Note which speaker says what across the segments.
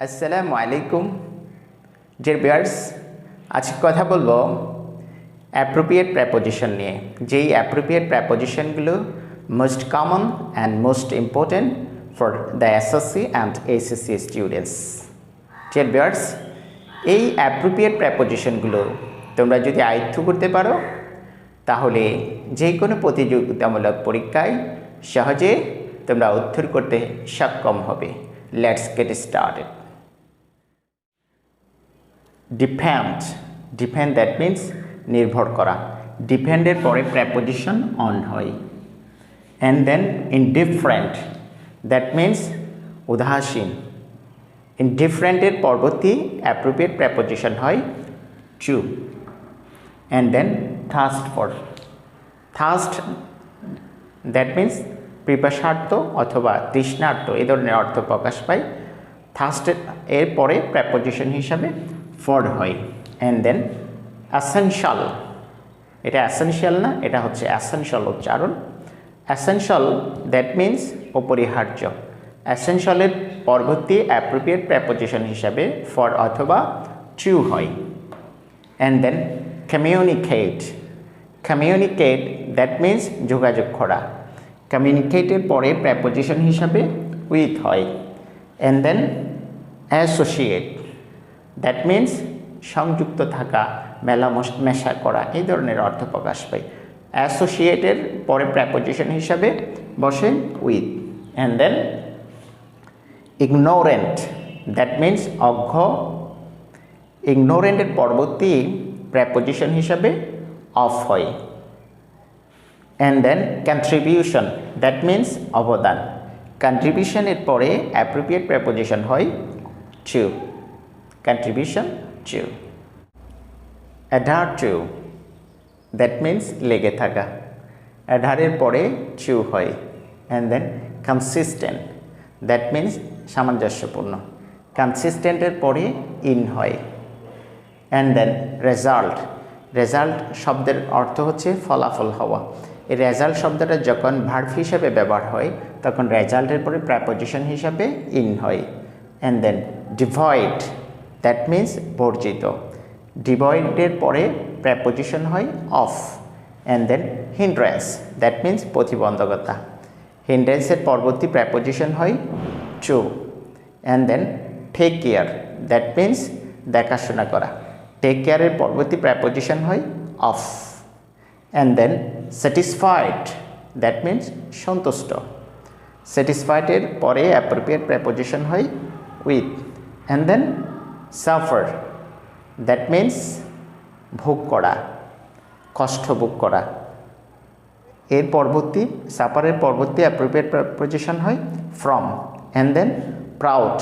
Speaker 1: আসসালামু আলাইকুম dear viewers, আজকে কথা বলবো অ্যাপ্রোপ্রিয়েট প্রেপোজিশন নিয়ে। যেই অ্যাপ্রোপ্রিয়েট প্রেপোজিশনগুলো most common and most important for the SSC and HSC students. Dear viewers, এই অ্যাপ্রোপ্রিয়েট প্রেপোজিশনগুলো তোমরা যদি আয়ত্ত করতে পারো তাহলে যে কোনো প্রতিযোগিতামূলক পরীক্ষায় সহজে তোমরা উত্তর করতে সক্ষম হবে। Let's get started. Depend that means নির্ভর করা। ডিপেন্ডের পরে প্রেপোজিশন অন হয়। And then indifferent that means উদাসীন। ইনডিফারেন্টের পরবর্তী অ্যাপ্রোপ্রিয়েট প্রেপোজিশন হয় to. And then thirst that means পিপাসার্থ অথবা তৃষ্ণার্থ এই ধরনের অর্থ প্রকাশ পায়। থার্স্টের এর পরে প্রেপোজিশন হিসাবে ফর হয়। অ্যান্ড দেন অ্যাসেনশিয়াল, এটা অ্যাসেনশিয়াল না, এটা হচ্ছে অ্যাসেনশিয়াল উচ্চারণ। অ্যাসেনশিয়াল দ্যাট মিন্স অপরিহার্য। অ্যাসেনশিয়ালের পরবর্তী অ্যাপ্রোপ্রিয়েট প্রেপোজিশন হিসাবে ফর অথবা টু হয়। And then communicate that means যোগাযোগ করা। কমিউনিকেটের পরে প্রেপোজিশন হিসাবে উইথ হয়। And then associate that means সংযুক্ত থাকা, মেশা করা এই ধরনের অর্থ প্রকাশ পায়। অ্যাসোসিয়েটের পরে প্রেপোজিশন হিসাবে বসে with. And then ignorant that means অজ্ঞ। ইগনোরেন্টের পরবর্তী প্রেপোজিশন হিসাবে অফ হয়। And then contribution that means অবদান। কন্ট্রিবিউশনের পরে অ্যাপ্রোপ্রিয়েট প্রেপোজিশন হয় to. Contribution to. Adhere to that means লেগে থাকা। অ্যাডারের পরে টু হয়। And then consistent that means সামঞ্জস্যপূর্ণ। কনসিস্টেন্টের পরে ইন হয়। অ্যান্ড দেন রেজাল্ট শব্দের অর্থ হচ্ছে ফলাফল হওয়া। এই রেজাল্ট শব্দটা যখন ভার্ব হিসাবে ব্যবহার হয় তখন রেজাল্টের পরে প্রেপোজিশন হিসাবে ইন হয়। And then devoid that means বর্জিত। ডিভয়েডের পরে প্রেপোজিশন হয় of. And then hindrance that means প্রতিবন্ধকতা। হিন্ড্রেন্সের পরবর্তী প্রেপোজিশন হয় to. And then take care that means দেখাশোনা করা। টেক কেয়ারের পরবর্তী প্রেপোজিশন হয় of. And then satisfied that means সন্তুষ্ট। স্যাটিসফাইডের পরে অ্যাপ্রোপ্রিয়েট প্রেপোজিশন হয় with. And then suffer that means ভোগ করা, কষ্ট ভোগ করা। এর পরবর্তী সাফারের পরবর্তী অ্যাপ্রোপ্রিয়েট প্রেপোজিশন হয় from. And then proud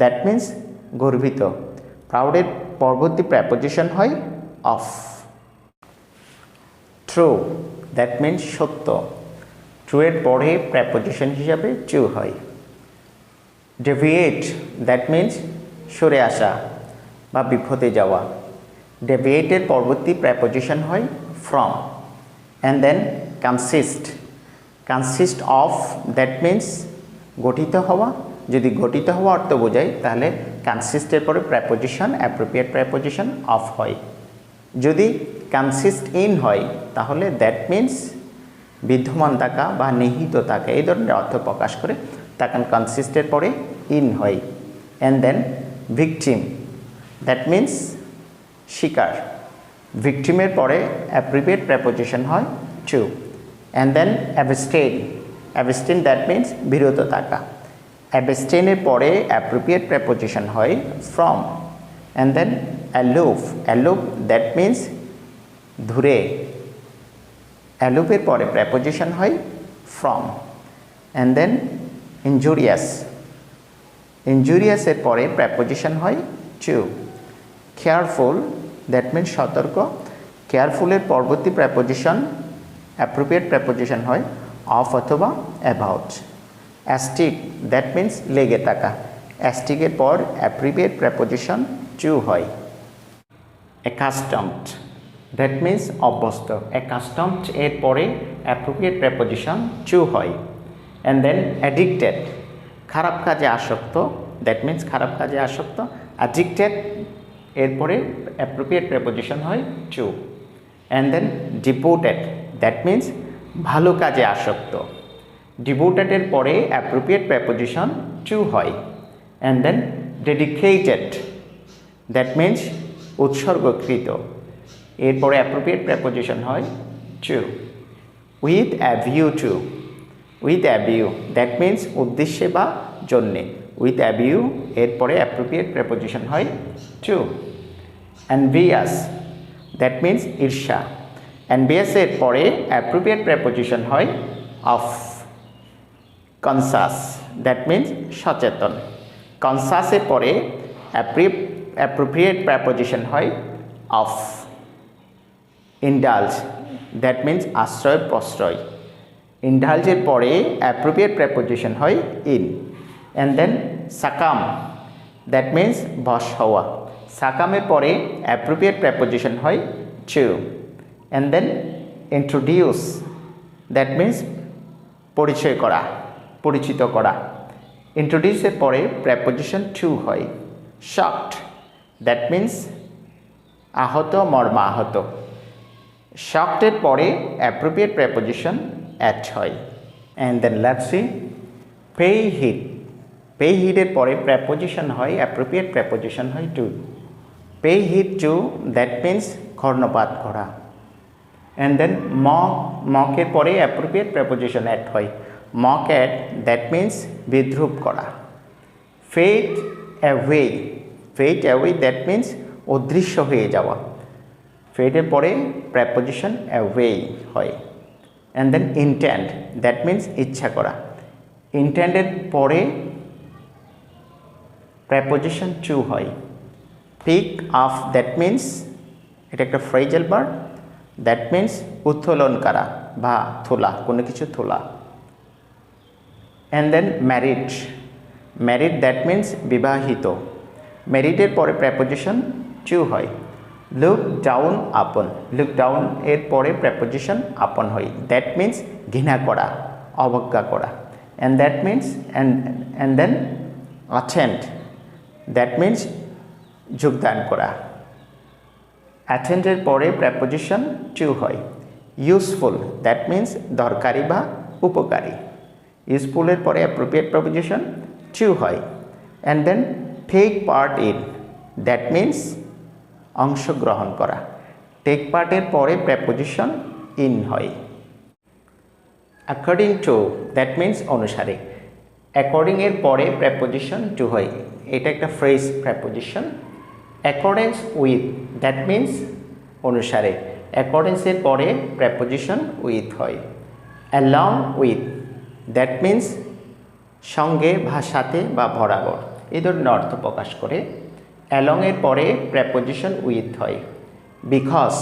Speaker 1: that means গর্বিত। প্রাউডের পরবর্তী প্রেপোজিশন হয় অফ। ট্রু দ্যাট মিন্স সত্য। ট্রু এর পরে প্রেপোজিশন হিসাবে টু হয়। ডেভিয়েট দ্যাট মিন্স সরে আসা বা বিপথে যাওয়া। ডেভিয়েটের পরবর্তী প্রেপোজিশন হয় from. And then consist of that means গঠিত হওয়া। যদি গঠিত হওয়া অর্থ বোঝায় তাহলে কনসিস্টের পরে প্রেপোজিশন অ্যাপ্রোপ্রিয়েট প্রেপোজিশন অফ হয়। যদি কনসিস্ট ইন হয় তাহলে দ্যাট মিন্স বিদ্যমান থাকা বা নিহিত থাকা এই ধরনের অর্থ প্রকাশ করে, তখন কনসিস্টের পরে ইন হয়। And then victim that means শিকার। ভিকটিমের পরে অ্যাপ্রোপ্রিয়েট প্রেপোজিশন হয় to. And then abstain that means বিরত থাকা। অ্যাবস্টেইনের পরে অ্যাপ্রোপ্রিয়েট প্রেপোজিশন হয় from. And then aloof that means দূরে। অ্যালুফের পরে প্রেপোজিশন হয় ফ্রম। অ্যান্ড দেন ইনজুরিয়াসের পরে প্রেপোজিশন হয় টু। কেয়ারফুল দ্যাট মিন্স সতর্ক। কেয়ারফুলের পরবর্তী প্রেপোজিশন অ্যাপ্রোপ্রিয়েট প্রেপোজিশন হয় অফ অথবা অ্যাবাউট। অ্যাস্টিক দ্যাট মিন্স লেগে থাকা। অ্যাস্টিকের পর অ্যাপ্রোপ্রিয়েট প্রেপোজিশন টু হয়। অ্যাকাস্টমড দ্যাট মিন্স অভ্যস্ত। অ্যাকাস্টমড এর পরে অ্যাপ্রোপ্রিয়েট প্রেপোজিশন টু হয়। অ্যান্ড দেন অ্যাডিক্টেড খারাপ কাজে আসক্ত দ্যাট মিন্স খারাপ কাজে আসক্ত। অ্যাডিক্টেড এরপরে অ্যাপ্রোপ্রিয়েট প্রেপোজিশন হয় to. And then devoted that means ভালো কাজে আসক্ত। ডিভোটেডের পরে অ্যাপ্রোপ্রিয়েট প্রেপোজিশন টু হয়। And then dedicated that means উৎসর্গকৃত, এরপরে অ্যাপ্রোপ্রিয়েট প্রেপোজিশন হয় to. With a view to, with a view that means উদ্দেশ্যে বা জন্যে, উইথ অ্যা ভিউ এরপরে অ্যাপ্রোপ্রিয়েট প্রেপোজিশন হয় টু। এনভিয়াস দ্যাট মিন্স ঈর্ষা, এনভিয়াসের পরে অ্যাপ্রোপ্রিয়েট প্রেপোজিশন হয় অফ। কনসাস দ্যাট মিন্স সচেতন, কনসাসের পরে অ্যাপ্রোপ্রিয়েট প্রেপোজিশন হয় অফ। ইন্ডালজ দ্যাট মিন্স আশ্রয় প্রশ্রয়, ইন্ডালজের পরে অ্যাপ্রোপ্রিয়েট প্রেপোজিশন হয় in. And then succumb that means বশ হওয়া, সাকামের পরে অ্যাপ্রোপ্রিয়েট প্রেপোজিশন হয় to. And then introduce that means পরিচয় করা, পরিচিত করা, ইন্ট্রোডিউসের পরে প্রেপোজিশন টু হয়। শকড দ্যাট মিন্স আহত, মর্মাহত, শকডের পরে অ্যাপ্রোপ্রিয়েট প্রেপোজিশন অ্যাট হয়। And then let's see pay heed, pay হিডের পরে প্রেপোজিশন হয় অ্যাপ্রোপ্রিয়েট প্রেপোজিশন হয় to. Pay heed two that means কর্ণপাত করা। অ্যান্ড দেন মক, মকের পরে অ্যাপ্রোপ্রিয়েট প্রেপোজিশন অ্যাট হয়। মক অ্যাট দ্যাট মিন্স বিদ্রুপ করা। Fade away, fade away that means অদৃশ্য হয়ে যাওয়া, ফেডের পরে প্রেপোজিশন অ্যাওয়ে হয়। And then intend that means ইচ্ছা করা, ইন্টেন্ডের পরে প্রেপোজিশন টু হয়। পিক আপ দ্যাট মিন্স এটা একটা ফ্রেজাল ভার্ব, দ্যাট মিন্স উত্তোলন করা বা তোলা, কোনো কিছু তোলা। And then married, married that means বিবাহিত, ম্যারিডের পরে প্রেপোজিশন টু হয়। Look down upon, look down এর পরে প্রেপোজিশন আপন হয়, দ্যাট মিন্স ঘৃণা করা, অবজ্ঞা করা। And that means and then attend that means যোগদান করা, অ্যাটেন্ডের পরে প্রেপোজিশন টু হয়। ইউজফুল দ্যাট মিন্স দরকারি বা উপকারী, ইউজফুলের পরে অ্যাপ্রোপ্রিয়েট প্রেপোজিশন টু হয়। And then take part in that means অংশগ্রহণ করা, টেক পার্টের পরে প্রেপোজিশন ইন হয়। অ্যাকর্ডিং টু দ্যাট মিন্স অনুসারে, অ্যাকর্ডিং এর পরে প্রেপোজিশন টু হয়, এটা একটা phrase preposition. Accordance with that means অনুসারে, অ্যাকর্ডেন্সের পরে প্রেপোজিশন উইথ হয়। অ্যালং উইথ দ্যাট মিন্স সঙ্গে বা সাথে বা বরাবর, এই ধরনের অর্থ প্রকাশ করে। অ্যালং এর পরে প্রেপোজিশন উইথ হয়। বিকজ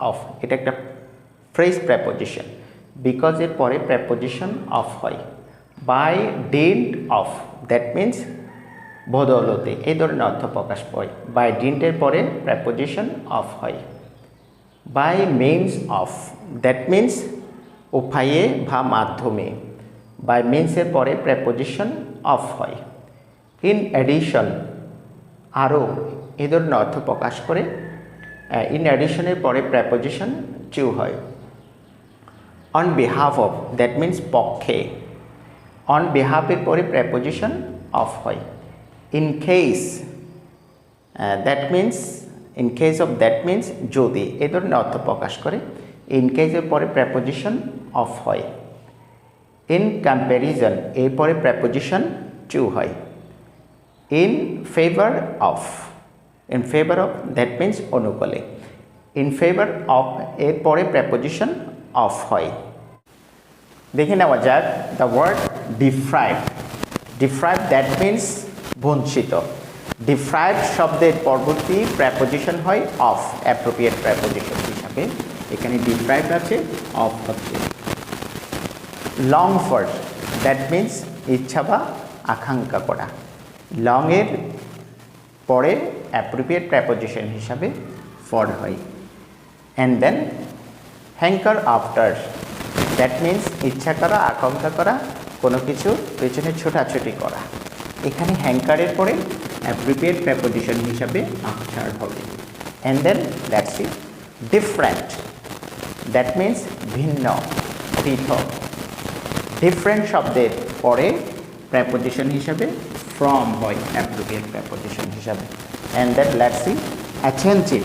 Speaker 1: অফ এটা একটা ফ্রেজ প্রেপোজিশন, বিকজ এর পরে প্রেপোজিশন অফ হয়। By dint of that means বদৌলতে, এই ধরনের অর্থ প্রকাশ পায়। বাই ডিন্টের পরে প্রেপোজিশন অফ হয়। By means of that means উপায়ে বা মাধ্যমে, বাই মিনসের পরে প্রেপোজিশন অফ হয়। ইন অ্যাডিশন আরও, এই ধরনের অর্থ প্রকাশ করে। ইন অ্যাডিশনের পরে প্রেপোজিশন টু হয়। On behalf of that means পক্ষে, অন বিহাফের পরে প্রেপোজিশন অফ হয়। In case that means, in case of that means যদি, এই ধরনের অর্থ প্রকাশ করে। ইন কেসের পরে প্রেপোজিশন অফ হয়। ইন কম্প্যারিজন এর পরে প্রেপোজিশন টু হয়। In favour of, in favour of that means অনুকূলে, ইন ফেভার অফ এর পরে প্রেপোজিশন অফ হয়। দেখে নেওয়া যাক the word deprive, deprive that means বঞ্চিত। ডিপ্রাইভ শব্দের পরবর্তী প্রেপোজিশন হয় অফ, অ্যাপ্রোপ্রিয়েট প্রেপোজিশন হিসাবে এখানে ডিপ্রাইভ আছে, অফ হচ্ছে। লং ফর দ্যাট মিন্স ইচ্ছা বা আকাঙ্ক্ষা করা, লং এর পরে অ্যাপ্রোপ্রিয়েট প্রেপোজিশন হিসাবে ফর হয়। And then hanker after that means ইচ্ছা করা, আকাঙ্ক্ষা করা, কোনো কিছু পেছনে ছোটাছুটি করা। এখানে হ্যাঙ্কারের পরে অ্যাপ্রোপ্রিয়েট প্রেপোজিশন হিসাবে আফটার হবে। And then let's see different, that means ভিন্ন, পৃথক। ডিফারেন্ট শব্দের পরে প্রেপোজিশন হিসাবে ফ্রম হয় অ্যাপ্রোপ্রিয়েট প্রেপোজিশন হিসাবে। And then let's see attentive,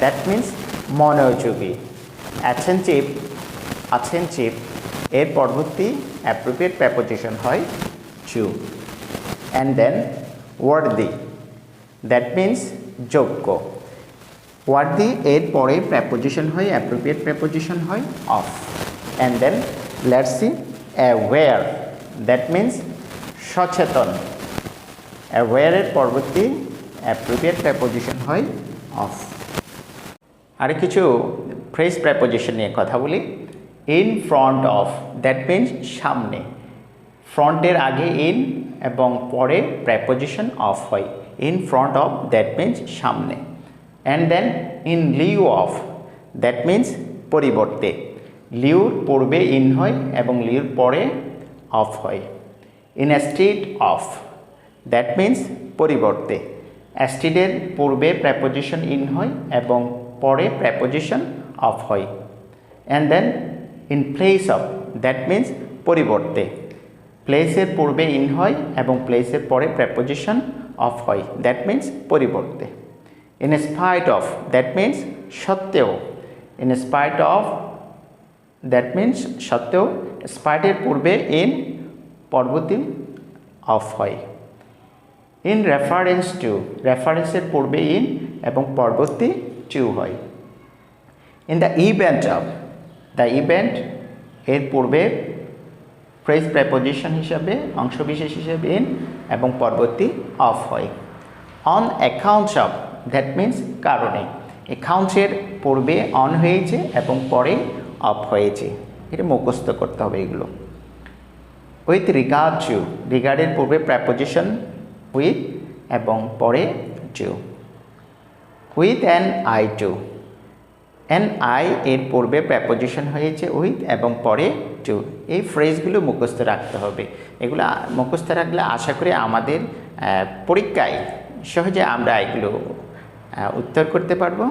Speaker 1: that means মনোযোগী। অ্যাটেনটিভ এর পরবর্তী অ্যাপ্রোপ্রিয়েট প্রেপোজিশন হয় to. And then worthy, that means যোগ্য। ওয়ার্দি এর পরে প্রেপোজিশন হয় অ্যাপ্রোপ্রিয়েট প্রেপোজিশন হয় of. And then let's see aware, that means সচেতন। অ্যাওয়্যারের পরবর্তী অ্যাপ্রোপ্রিয়েট প্রেপোজিশন হয় অফ। আর কিছু ফ্রেজ প্রেপোজিশন নিয়ে কথা বলি। In front of, that means সামনে। ফ্রন্টের আগে ইন এবং পরে প্রেপোজিশন অফ হয়। In front of, that means সামনে। And then in lieu of, that means পরিবর্তে। লিউর পূর্বে ইন হয় এবং লিউর পরে অফ হয়। In stead of, that means পরিবর্তে। অ্যাস্টিডের পূর্বে প্রেপোজিশন ইন হয় এবং পরে প্রেপোজিশন অফ হয়। And then in place of, that means পরিবর্তে। প্লেসের পূর্বে ইন হয় এবং প্লেসের পরে প্রেপোজিশন অফ হয়, দ্যাট মিন্স পরিবর্তে। In spite of, that means সত্ত্বেও। In spite of, that means সত্ত্বেও। স্পাইটের পূর্বে ইন, পরবর্তী অফ হয়। ইন রেফারেন্স টু, রেফারেন্সের পূর্বে ইন এবং পরবর্তী টু হয়। In the event of, the event এর পূর্বে ফ্রেজ প্রেপোজিশন হিসাবে অংশবিশেষ হিসাবে ইন এবং পরবর্তী অফ হয়। On accounts of, that means কারণে। অ্যাকাউন্টসের পূর্বে অন হয়েছে এবং পরে অফ হয়েছে, এটা মুখস্থ করতে হবে এগুলো। উইথ রিগার্ড টু, রিগার্ডের পূর্বে প্রেপোজিশন উইথ এবং পরে to. With an eye to, an eye এর পূর্বে প্রেপোজিশন হয়েছে উইথ এবং পরে টু। এই ফ্রেজগুলো মুখস্থ রাখতে হবে। এগুলো মুখস্থ রাখলে আশা করি আমাদের পরীক্ষায় সহজে আমরা এগুলো উত্তর করতে পারবো।